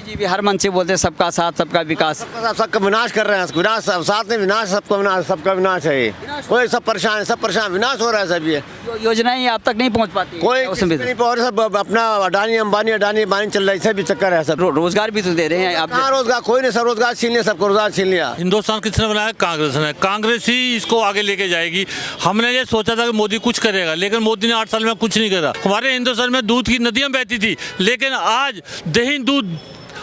जी भी हर मन से बोलते हैं सबका साथ सबका विकास। सबका विनाश कर रहे हैं, विनाश साथ में विनाश, सबका विनाश है ये। कोई सब परेशान विनाश हो रहा है सब ये। योजनाएं आप तक नहीं पहुंच पाती, कोई उसमें नहीं पहुंच, सब अपना अडानी अंबानी चल रहा है, सब भी चक्कर है सब। रोजगार भी तो दे रहे हैं आप। कहाँ रोजगार, कोई नहीं, सब रोजगार छीन लिया, सबको रोजगार छीन लिया। हिंदुस्तान किसने बनाया? कांग्रेस ने। कांग्रेस ही इसको आगे लेके जाएगी। हमने ये सोचा था कि मोदी कुछ करेगा, लेकिन मोदी ने 8 साल में कुछ नहीं करा। हमारे हिंदुस्तान में दूध की नदियां बहती थी, लेकिन आज दही दूध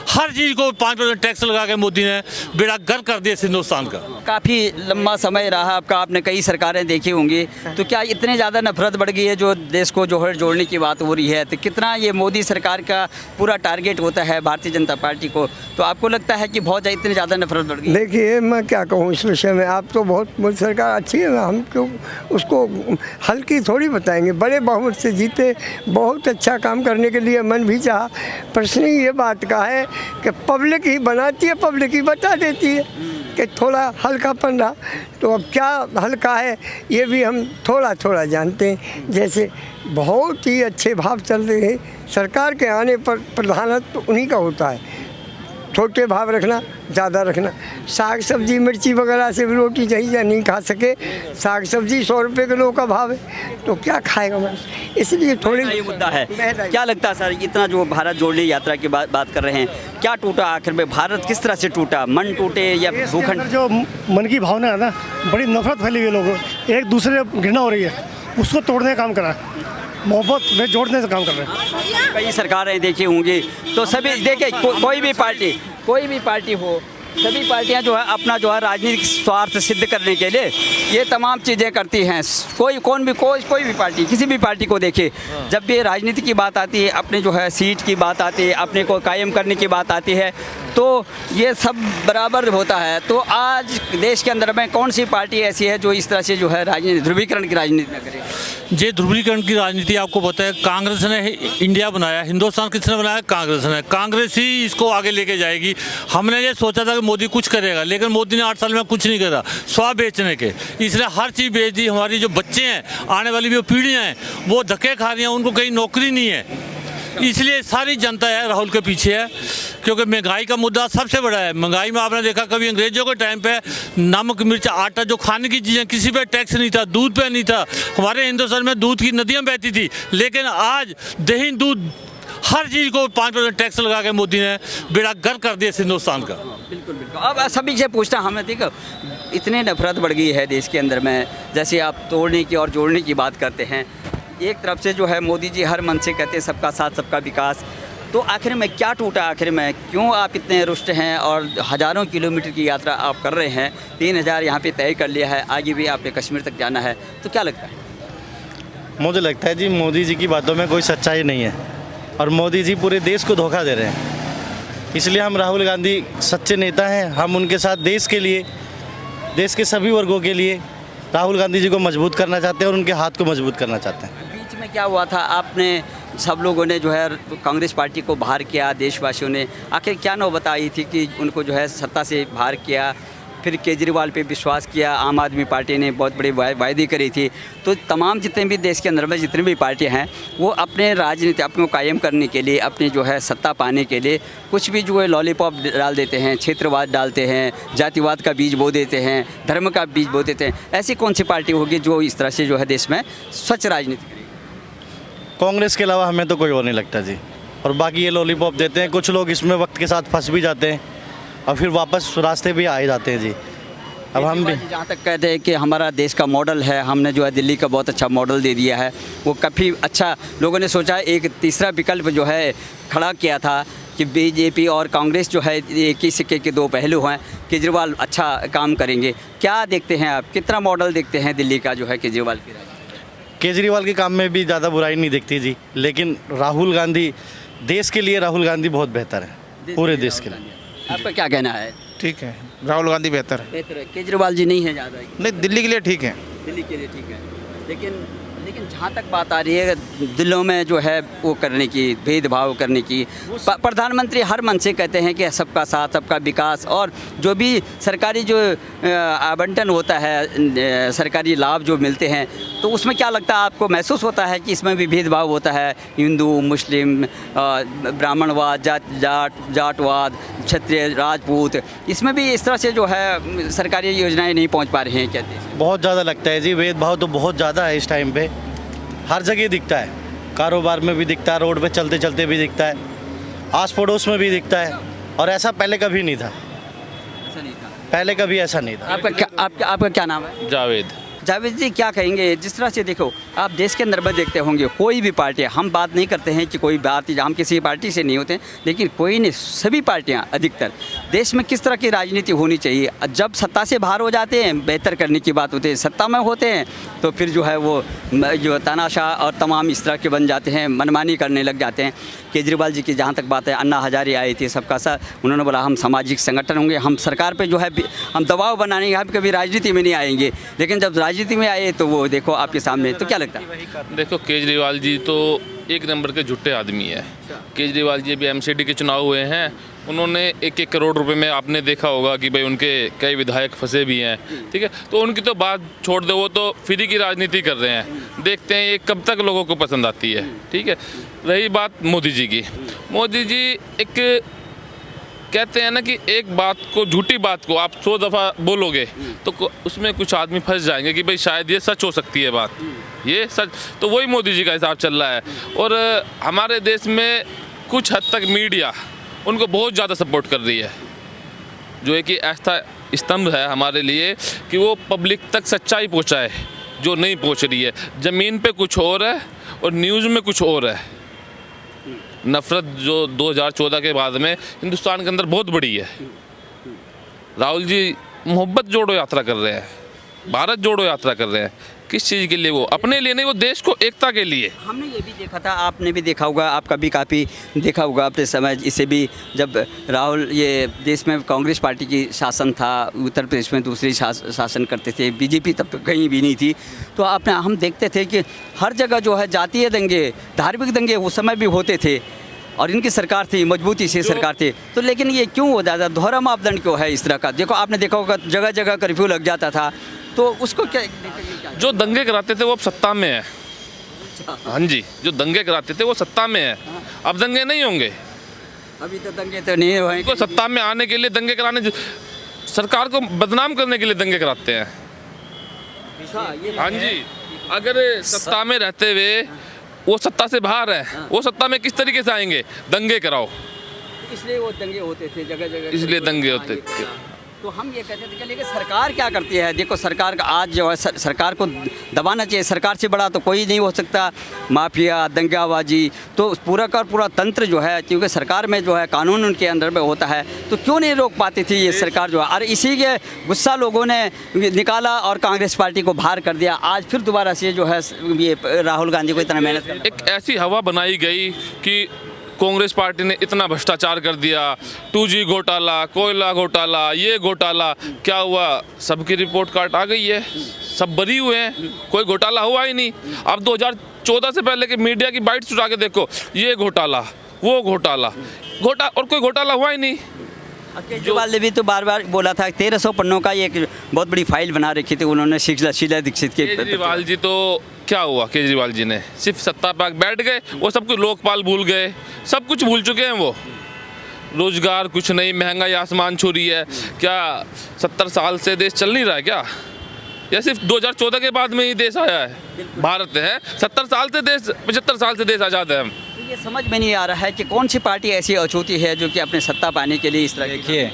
हर चीज को 5% टैक्स लगा के मोदी ने बेड़ा गर्क कर दिया हिंदुस्तान का। काफ़ी लंबा समय रहा आपका, आपने कई सरकारें देखी होंगी, तो क्या इतने ज़्यादा नफरत बढ़ गई है जो देश को जो है जोड़ने की बात हो रही है, तो कितना ये मोदी सरकार का पूरा टारगेट होता है भारतीय जनता पार्टी को, तो आपको लगता है कि बहुत इतनी ज़्यादा नफरत बढ़ गई? देखिए, मैं क्या कहूँ इस विषय में, आप तो बहुत मोदी सरकार अच्छी है, हम क्यों उसको हल्की थोड़ी बताएंगे। बड़े बहुमत से जीते, बहुत अच्छा काम करने के लिए मन भी चाहा। प्रश्न ही ये बात का है कि पब्लिक ही बनाती है, पब्लिक ही बता देती है कि थोड़ा हल्कापन रहा। तो अब क्या हल्का है ये भी हम थोड़ा थोड़ा जानते हैं। जैसे बहुत ही अच्छे भाव चल रहे हैं, सरकार के आने पर प्रधानत्व उन्हीं का होता है, छोटे भाव रखना, ज़्यादा रखना। साग सब्जी मिर्ची वगैरह से भी रोटी चाहिए, नहीं खा सके, साग सब्जी 100 रुपये किलो का भाव है, तो क्या खाएगा मैं? इसलिए थोड़ी ये मुद्दा है। क्या लगता है सर, इतना जो भारत जोड़ने यात्रा की बात कर रहे हैं, क्या टूटा आखिर में? भारत किस तरह से टूटा? मन टूटे या भूखंड? जो मन की भावना है ना, बड़ी नफरत फैली हुई है, लोगों एक दूसरे घृणा हो रही है, उसको तोड़ने का काम करा, मोहब्बत में जोड़ने का काम कर रहे हैं। कई सरकारें देखी होंगी, तो सभी देखिए कोई भी पार्टी हो, सभी पार्टियां जो है अपना जो है राजनीतिक स्वार्थ सिद्ध करने के लिए ये तमाम चीज़ें करती हैं। कोई भी पार्टी, किसी भी पार्टी को देखिए, जब भी राजनीति की बात आती है, अपने जो है सीट की बात आती है, अपने को कायम करने की बात आती है, तो ये सब बराबर होता है। तो आज देश के अंदर में कौन सी पार्टी ऐसी है जो इस तरह से जो है राजनीति, ध्रुवीकरण की राजनीति न करे? ये ध्रुवीकरण की राजनीति आपको पता है, कांग्रेस ने इंडिया बनाया, हिंदुस्तान किसने बनाया? कांग्रेस ने। कांग्रेस ही इसको आगे लेके जाएगी। हमने ये सोचा था कि मोदी कुछ करेगा, लेकिन मोदी ने 8 साल में कुछ नहीं करा, स्वा बेचने के, इसलिए हर चीज़ बेच दी। हमारी जो बच्चे हैं, आने वाली जो पीढ़ियाँ हैं, वो धक्के खा रही हैं, उनको कहीं नौकरी नहीं है, इसलिए सारी जनता है राहुल के पीछे है। क्योंकि महंगाई का मुद्दा सबसे बड़ा है। महंगाई में आपने देखा, कभी अंग्रेजों के टाइम पे नमक मिर्च आटा जो खाने की चीज़ें, किसी पे टैक्स नहीं था, दूध पे नहीं था। हमारे हिंदुस्तान में दूध की नदियां बहती थी, लेकिन आज दही दूध हर चीज़ को 5% टैक्स लगा के मोदी ने बेड़ा गर्क कर दिया हिंदुस्तान का। बिल्कुल बिल्कुल। अब सभी से पूछना हमें, देखो इतने नफरत बढ़ गई है देश के अंदर में, जैसे आप तोड़ने की और जोड़ने की बात करते हैं, एक तरफ से जो है मोदी जी हर मन से कहते हैं सबका साथ सबका विकास, तो आखिर में क्या टूटा? आखिर में क्यों आप इतने रुष्ट हैं और हज़ारों किलोमीटर की यात्रा आप कर रहे हैं? 3000 यहाँ पे तय कर लिया है, आगे भी आपने कश्मीर तक जाना है, तो क्या लगता है? मुझे लगता है जी, मोदी जी की बातों में कोई सच्चाई नहीं है और मोदी जी पूरे देश को धोखा दे रहे हैं। इसलिए हम राहुल गांधी सच्चे नेता हैं, हम उनके साथ देश के लिए, देश के सभी वर्गों के लिए राहुल गांधी जी को मजबूत करना चाहते हैं और उनके हाथ को मजबूत करना चाहते हैं। बीच में क्या हुआ था, आपने सब लोगों ने जो है कांग्रेस पार्टी को बाहर किया, देशवासियों ने आखिर क्या नौबत आई थी कि उनको जो है सत्ता से बाहर किया, फिर केजरीवाल पे विश्वास किया, आम आदमी पार्टी ने बहुत बड़े वायदे करी थी। तो तमाम जितने भी देश के अंदर में जितनी भी पार्टियां हैं, वो अपने राजनीति अपने को कायम करने के लिए, अपने जो है सत्ता पाने के लिए कुछ भी जो है लॉलीपॉप डाल देते हैं, क्षेत्रवाद डालते हैं, जातिवाद का बीज बो देते हैं, धर्म का बीज बो देते हैं। ऐसी कौन सी पार्टी होगी जो इस तरह से जो है देश में स्वच्छ राजनीति करेगी? कांग्रेस के अलावा हमें तो कोई और नहीं लगता जी। और बाकी ये लॉलीपॉप देते हैं, कुछ लोग इसमें वक्त के साथ फंस भी जाते हैं और फिर वापस रास्ते भी आ ही जाते हैं जी। अब हम भी जहाँ तक कहते हैं कि हमारा देश का मॉडल है, हमने जो है दिल्ली का बहुत अच्छा मॉडल दे दिया है, वो काफ़ी अच्छा लोगों ने सोचा। एक तीसरा विकल्प जो है खड़ा किया था कि बीजेपी और कांग्रेस जो है एक ही सिक्के के दो पहलू हैं, केजरीवाल अच्छा काम करेंगे। क्या देखते हैं आप, कितना मॉडल देखते हैं दिल्ली का जो है केजरीवाल की? केजरीवाल के काम में भी ज़्यादा बुराई नहीं दिखती जी, लेकिन राहुल गांधी, देश के लिए राहुल गांधी बहुत बेहतर है, पूरे देश के लिए। आपका क्या कहना है? ठीक है, राहुल गांधी बेहतर है। बेहतर है, केजरीवाल जी नहीं है ज़्यादा? नहीं, दिल्ली के लिए ठीक है। दिल्ली के लिए ठीक है, लेकिन लेकिन जहाँ तक बात आ रही है दिलों में जो है वो करने की, भेदभाव करने की, प्रधानमंत्री हर मन से कहते हैं कि सबका साथ, सबका विकास, और जो भी सरकारी जो आवंटन होता है, सरकारी लाभ जो मिलते हैं, तो उसमें क्या लगता है आपको, महसूस होता है कि इसमें भी भेदभाव होता है? हिंदू, मुस्लिम, ब्राह्मणवाद, जाटवाद, क्षत्रिय, राजपूत, इसमें भी इस तरह से जो है सरकारी योजनाएं नहीं पहुंच पा रही हैं क्या? बहुत ज़्यादा लगता है जी, भेदभाव तो बहुत ज़्यादा है इस टाइम पे, हर जगह दिखता है, कारोबार में भी दिखता है, रोड पे चलते चलते भी दिखता है, आस पड़ोस में भी दिखता है, और ऐसा पहले कभी नहीं था। ऐसा नहीं था, पहले कभी ऐसा नहीं था। आपका क्या नाम है? जावेद जी, क्या कहेंगे? जिस तरह से देखो, आप देश के अंदर में देखते होंगे, कोई भी पार्टी, हम बात नहीं करते हैं कि कोई बात, हम किसी पार्टी से नहीं होते, लेकिन कोई नहीं, सभी पार्टियां अधिकतर देश में किस तरह की राजनीति होनी चाहिए, जब सत्ता से बाहर हो जाते हैं बेहतर करने की बात होती है, सत्ता में होते हैं तो फिर जो है वो जो तानाशाह और तमाम इस तरह के बन जाते हैं, मनमानी करने लग जाते हैं। केजरीवाल जी की जहाँ तक बात है, अन्ना हजारे आए थे सबका साथ, उन्होंने बोला हम सामाजिक संगठन होंगे, हम सरकार पे जो है हम दबाव बनाएंगे, हम कभी राजनीति में नहीं आएंगे, लेकिन जब राजनीति में आए तो वो देखो आपके सामने, तो क्या लगता है? देखो, केजरीवाल जी तो एक नंबर के झूठे आदमी है। केजरीवाल जी अभी एमसीडी के चुनाव हुए हैं, उन्होंने 1-1 करोड़ रुपए में, आपने देखा होगा कि भाई उनके कई विधायक फंसे भी हैं, ठीक है, तो उनकी तो बात छोड़ दो, वो तो फ्री की राजनीति कर रहे हैं, देखते हैं ये कब तक लोगों को पसंद आती है, ठीक है। रही बात मोदी जी की, मोदी जी एक कहते हैं ना कि एक बात को, झूठी बात को आप 100 दफ़ा बोलोगे तो उसमें कुछ आदमी फंस जाएंगे कि भाई शायद ये सच हो सकती है बात, ये सच, तो वही मोदी जी का हिसाब चल रहा है। और हमारे देश में कुछ हद तक मीडिया उनको बहुत ज़्यादा सपोर्ट कर रही है, जो एक ऐसा स्तंभ है हमारे लिए कि वो पब्लिक तक सच्चाई पहुंचाए, जो नहीं पहुंच रही है। ज़मीन पे कुछ और है और न्यूज़ में कुछ और है। नफ़रत जो 2014 के बाद में हिंदुस्तान के अंदर बहुत बड़ी है। राहुल जी मोहब्बत जोड़ो यात्रा कर रहे हैं, भारत जोड़ो यात्रा कर रहे हैं, किस चीज़ के लिए? वो अपने लिए नहीं, वो देश को एकता के लिए। हमने ये भी देखा था, आपने भी देखा होगा, आपका भी काफ़ी देखा होगा अपने समय, इससे भी जब राहुल, ये देश में कांग्रेस पार्टी की शासन था, उत्तर प्रदेश में दूसरी शासन करते थे, बीजेपी तब तक कहीं भी नहीं थी, तो आपने हम देखते थे कि हर जगह जो है जातीय दंगे, धार्मिक दंगे उस समय भी होते थे, और इनकी सरकार थी, मजबूती से सरकार थी, तो लेकिन ये क्यों हो जाता? दोहरा मापदंड क्यों है इस तरह का? देखो, आपने देखा होगा जगह जगह कर्फ्यू लग जाता था, तो उसको क्या जो दंगे कराते थे वो अब सत्ता में है। हाँ जी, जो दंगे कराते थे वो सत्ता में है, अब दंगे नहीं होंगे। अभी तो दंगे तो नहीं हुए, को सत्ता में आने के लिए दंगे कराने, सरकार को बदनाम करने के लिए दंगे कराते हैं। हाँ जी, अगर सत्ता में रहते हुए वो सत्ता से बाहर है, वो सत्ता में किस तरीके से आएंगे? दंगे कराओ, इसलिए वो दंगे होते थे जगह जगह, इसलिए दंगे होते थे। तो हम ये कहते थे कि लेकिन सरकार क्या करती है? देखो, सरकार का आज जो है, सरकार को दबाना चाहिए, सरकार से बड़ा तो कोई नहीं हो सकता। माफिया, दंगाबाजी, तो पूरा का पूरा तंत्र जो है, क्योंकि सरकार में जो है कानून उनके अंदर में होता है, तो क्यों नहीं रोक पाती थी ये सरकार जो है? और इसी के गुस्सा लोगों ने निकाला और कांग्रेस पार्टी को बाहर कर दिया। आज फिर दोबारा से जो है ये राहुल गांधी को इतना मेहनत करना, एक ऐसी हवा बनाई गई कि कांग्रेस पार्टी ने इतना भ्रष्टाचार कर दिया, 2G घोटाला, कोयला घोटाला, ये घोटाला, क्या हुआ? सबकी रिपोर्ट कार्ड आ गई है, सब बरी हुए हैं, कोई घोटाला हुआ ही नहीं। अब 2014 से पहले के मीडिया की बाइट्स उठा के देखो, ये घोटाला, वो घोटाला, और कोई घोटाला हुआ ही नहीं। केजरीवाल ने भी तो बार बार बोला था, 1300 पन्नों का एक बहुत बड़ी फाइल बना रखी थी उन्होंने शीला दीक्षित के। केजरीवाल जी तो क्या हुआ? केजरीवाल जी ने सिर्फ सत्ता पर बैठ गए, वो सब कुछ लोकपाल भूल गए, सब कुछ भूल चुके हैं। वो रोजगार कुछ नहीं, महंगाई आसमान छू रही है। क्या 70 साल से देश चल नहीं रहा है क्या? या सिर्फ 2014 के बाद में ही देश आया है? भारत है 70 साल से देश, 75 साल से देश आज़ाद है। हम ये समझ में नहीं आ रहा है कि कौन सी पार्टी ऐसी अछूती है जो कि अपने सत्ता पाने के लिए इस तरह। देखिए,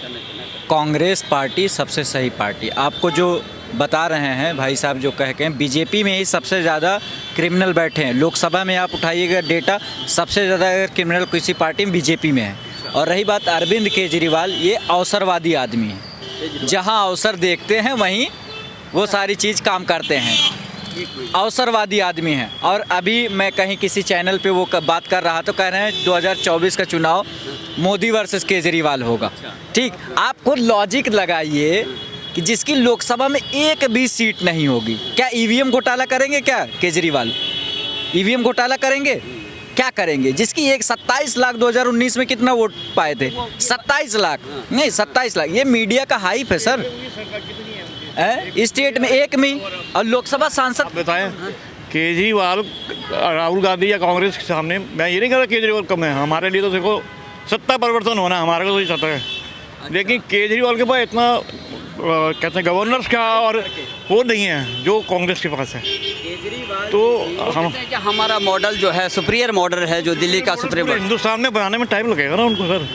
कांग्रेस पार्टी सबसे सही पार्टी, आपको जो बता रहे हैं भाई साहब, जो कह के बीजेपी में ही सबसे ज़्यादा क्रिमिनल बैठे हैं। लोकसभा में आप उठाइएगा डेटा, सबसे ज़्यादा क्रिमिनल किसी पार्टी में बीजेपी में है। और रही बात अरविंद केजरीवाल, ये अवसरवादी आदमी है, जहां अवसर देखते हैं वहीं वो सारी चीज़ काम करते हैं, अवसरवादी आदमी हैं। और अभी मैं कहीं किसी चैनल पे वो बात कर रहा तो कह रहे हैं 2024 का चुनाव मोदी वर्सेस केजरीवाल होगा। ठीक, आपको लॉजिक लगाइए कि जिसकी लोकसभा में एक भी सीट नहीं होगी, क्या ईवीएम घोटाला करेंगे क्या केजरीवाल? ईवीएम घोटाला करेंगे? क्या करेंगे? जिसकी एक 27 लाख 2019 में कितना वोट पाए थे? 27 लाख नहीं, 27 लाख। ये मीडिया का हाइप है सर। स्टेट में एक में और लोकसभा सांसद बताएं केजरीवाल राहुल गांधी या कांग्रेस के सामने, मैं ये नहीं कह रहा केजरीवाल कम है, हमारे लिए तो देखो सत्ता परिवर्तन होना हमारे को तो ही सत्ता है, लेकिन केजरीवाल के पास इतना कहते हैं गवर्नर्स का और वो नहीं है जो कांग्रेस के पास है। तो हम कि हमारा मॉडल जो है सुपीरियर मॉडल है, जो दिल्ली का सुपीरियर मॉडल। हिंदुस्तान में बनाने में टाइम लगेगा ना उनको सर।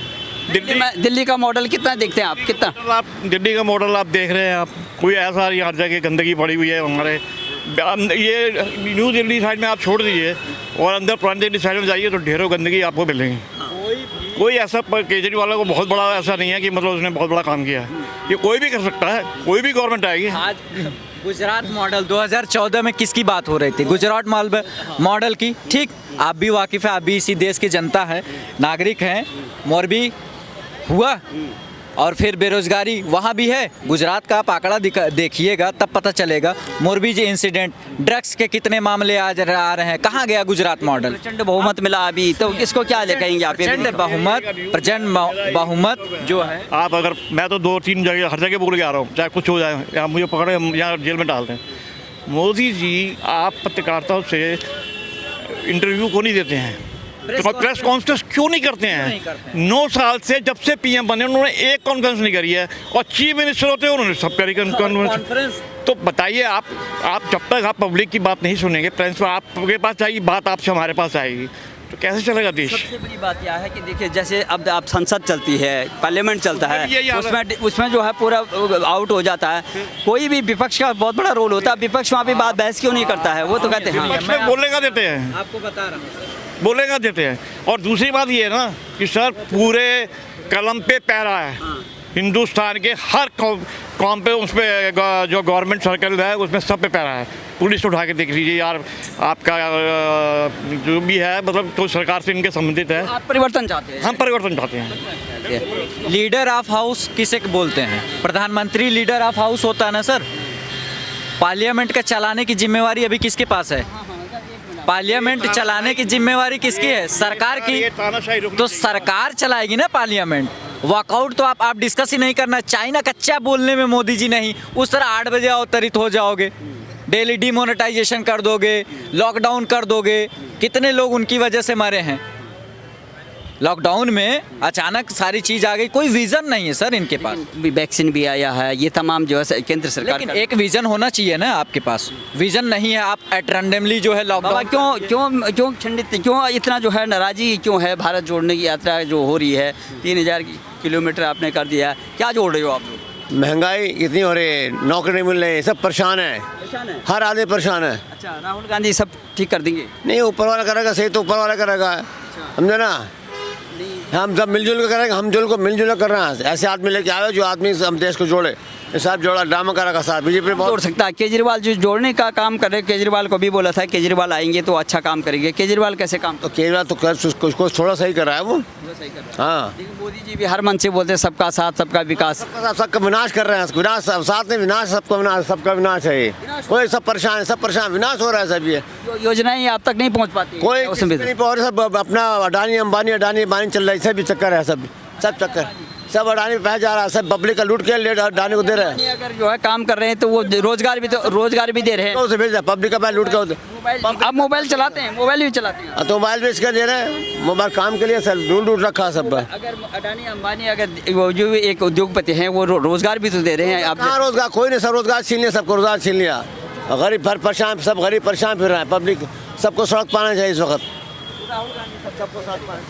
दिल्ली का मॉडल कितना देखते हैं आप? कितना आप दिल्ली का मॉडल आप देख रहे हैं, आप कोई ऐसा हर जगह गंदगी पड़ी हुई है हमारे, ये न्यू दिल्ली साइड में आप छोड़ दीजिए और अंदर पुरानी दिल्ली साइड में जाइए तो ढेरों गंदगी आपको मिलेंगी। कोई ऐसा केजरीवाल को बहुत बड़ा ऐसा नहीं है कि मतलब उसने बहुत बड़ा काम किया है, ये कोई भी कर सकता है, कोई भी गवर्नमेंट आएगी। आज गुजरात मॉडल 2014 में किसकी बात हो रही थी? गुजरात मॉडल की। ठीक, आप भी वाकिफ़ है, आप भी इसी देश की जनता है, नागरिक हैं। मोरबी हुआ और फिर बेरोजगारी वहाँ भी है। गुजरात का आप आंकड़ा देखिएगा तब पता चलेगा। मोरबी जी इंसिडेंट, ड्रग्स के कितने मामले आज आ रहे हैं, कहाँ गया गुजरात मॉडल? प्रचंड बहुमत मिला अभी, तो इसको क्या ले कहेंगे आप? प्रचंड बहुमत जो है। आप अगर, मैं तो 2-3 जगह हर जगह बोल के आ रहा हूँ, चाहे कुछ हो जाए या मुझे पकड़े यहाँ जेल में डाल दें। मोदी जी आप पत्रकारिता से इंटरव्यू को नहीं देते हैं, तो प्रेस कॉन्फ्रेंस क्यों नहीं करते हैं? 9 साल से जब से पीएम बने उन्होंने एक कॉन्फ्रेंस नहीं करी है, और चीफ मिनिस्टर होते हैं उन्होंने सब करी कॉन्फ्रेंस। तो बताइए आप जब तक आप पब्लिक की बात नहीं सुनेंगे, प्रेस में आपके पास आएगी बात, आपसे हमारे पास आएगी, तो कैसे चलेगा देश? सबसे बड़ी बात यह है कि देखिए, जैसे अब आप संसद चलती है, पार्लियामेंट चलता है, उसमें जो है पूरा आउट हो जाता है। कोई भी विपक्ष का बहुत बड़ा रोल होता है, विपक्ष वहाँ पे बात बहस क्यों नहीं करता है? वो तो कहते हैं बोलने का देते हैं, आपको बता रहा हूँ, बोलने का देते हैं। और दूसरी बात ये है ना कि सर पूरे कलम पे पैरा है, हिंदुस्तान के हर कॉम पे, उस पर जो गवर्नमेंट सर्कल है उसमें सब पे पैरा है। पुलिस उठा के देख लीजिए यार, आपका जो भी है मतलब तो सरकार से इनके संबंधित है। आप परिवर्तन चाहते हैं? हम परिवर्तन चाहते हैं। लीडर ऑफ हाउस किसे बोलते हैं? प्रधानमंत्री लीडर ऑफ हाउस होता है ना सर। पार्लियामेंट का चलाने की जिम्मेवारी अभी किसके पास है? पार्लियामेंट चलाने की जिम्मेवारी किसकी है? सरकार की। तो सरकार चलाएगी ना पार्लियामेंट। वॉकआउट तो आप डिस्कस ही नहीं करना। चाइना कच्चा बोलने में मोदी जी नहीं, उस तरह 8 बजे अवतरित हो जाओगे, डेली डिमोनेटाइजेशन कर दोगे, लॉकडाउन कर दोगे। कितने लोग उनकी वजह से मरे हैं लॉकडाउन में, अचानक सारी चीज़ आ गई। कोई विज़न नहीं है सर इनके पास। वैक्सीन भी आया है, ये तमाम जो है केंद्र सरकार। लेकिन एक विज़न होना चाहिए ना आपके पास, विज़न नहीं है। आप रैंडमली जो है लॉकडाउन क्यों खंडित, क्यों इतना जो है नाराज़गी क्यों है? भारत जोड़ने की यात्रा जो हो रही है, 3000 किलोमीटर आपने कर दिया, क्या जोड़ रहे हो आप लोग? महंगाई इतनी हो रही है, नौकरी नहीं मिल रही, सब परेशान है, हर आदमी परेशान है। अच्छा, राहुल गांधी सब ठीक कर देंगे? नहीं, ऊपर वाला करेगा, सही तो ऊपर वाला करेगा, समझे ना। हम सब मिलजुल कर करेंगे, हम जुल को मिलजुल कर रहे हैं। ऐसे आदमी लेके आए जो आदमी हम देश को जोड़े, साथ जोड़ा ड्रामा करा का साथ बीजेपी जोड़ सकता है। केजरीवाल जो जोड़ने का काम कर रहे, केजरीवाल को भी बोला था केजरीवाल आएंगे तो अच्छा काम करेंगे। केजरीवाल कैसे काम? तो केजरीवाल तो कुछ थोड़ा सही कर रहा है वो। हाँ, मोदी जी भी हर मन से बोलते हैं सबका साथ सबका विकास। सबका विनाश कर रहे हैं, विनाश साथ में विनाश, सबका विनाश है। कोई सब परेशान है, सब परेशान, विनाश हो रहा है सब। ये योजनाएं आप तक नहीं पहुंच पाती, कोई नहीं पहुंच रहा। सब अपना अडानी अंबानी चल रहा है, सब चक्कर है, सब चक्कर, सब अडानी पे जा रहा है, सब पब्लिक का लूट के अडानी को दे रहे हैं। अगर जो है काम कर रहे हैं तो वो रोजगार भी दे रहे हैं, उसे भेज पब्लिक का पैसा लूट के। आप मोबाइल चलाते हैं? मोबाइल भी चलाते हैं तो मोबाइल बेच कर दे रहे हैं, मोबाइल काम के लिए सर ढूंढ रखा है सब। अगर अडानी अंबानी अगर वो जो एक उद्योगपति हैं वो रोजगार भी तो दे रहे हैं। आप कहाँ रोजगार? कोई नहीं, सब रोजगार छीन लिया, सबको रोजगार छीन लिया। गरीब परेशान, सब गरीब परेशान फिर रहे हैं। पब्लिक सबको सड़क पाना चाहिए इस वक्त। सबको साथ पाना।